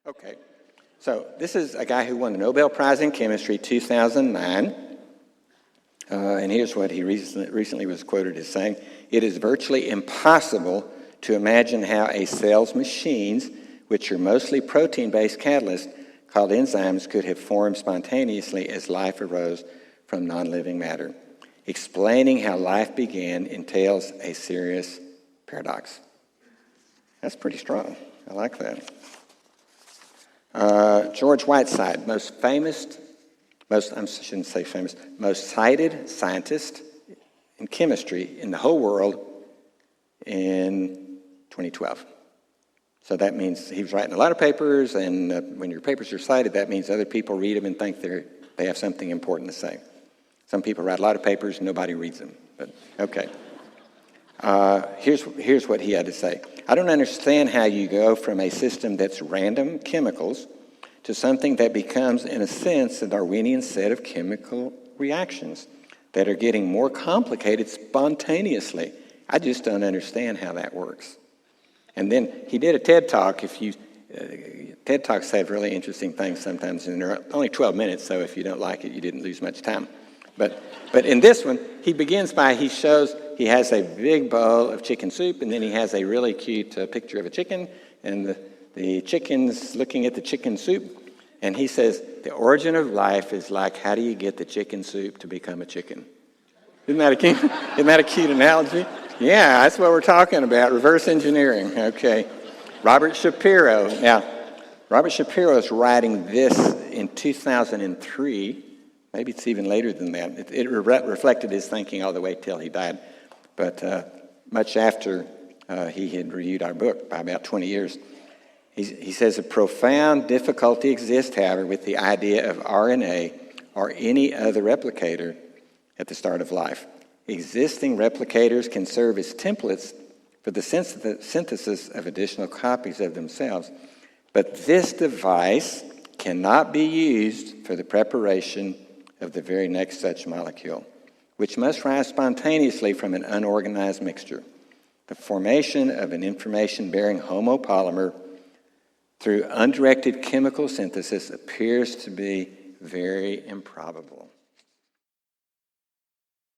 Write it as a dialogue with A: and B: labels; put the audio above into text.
A: Okay, so this is a guy who won the Nobel Prize in Chemistry 2009. And here's what he recently was quoted as saying: "It is virtually impossible to imagine how a cell's machines, which are mostly protein-based catalysts called enzymes, could have formed spontaneously as life arose from non-living matter. Explaining how life began entails a serious paradox." That's pretty strong. I like that. George Whiteside, most cited scientist in chemistry in the whole world in 2012. So that means he was writing a lot of papers, and when your papers are cited, that means other people read them and think they have something important to say. Some people write a lot of papers and nobody reads them, but okay. Here's what he had to say. "I don't understand how you go from a system that's random chemicals to something that becomes, in a sense, a Darwinian set of chemical reactions that are getting more complicated spontaneously. I just don't understand how that works." And then he did a TED Talk. TED Talks have really interesting things sometimes, and they're only 12 minutes, so if you don't like it, you didn't lose much time. But in this one, he begins by, he has a big bowl of chicken soup, and then he has a really cute picture of a chicken, and the chicken's looking at the chicken soup, and he says, "The origin of life is like, how do you get the chicken soup to become a chicken?" Isn't that a cute analogy? Yeah, that's what we're talking about, reverse engineering. Okay. Robert Shapiro. Now, Robert Shapiro is writing this in 2003. Maybe it's even later than that. It reflected his thinking all the way till he died. But much after he had reviewed our book, by about 20 years, he says, "A profound difficulty exists, however, with the idea of RNA or any other replicator at the start of life. Existing replicators can serve as templates for the synthesis of additional copies of themselves, but this device cannot be used for the preparation of the very next such molecule, which must rise spontaneously from an unorganized mixture. The formation of an information-bearing homopolymer through undirected chemical synthesis appears to be very improbable."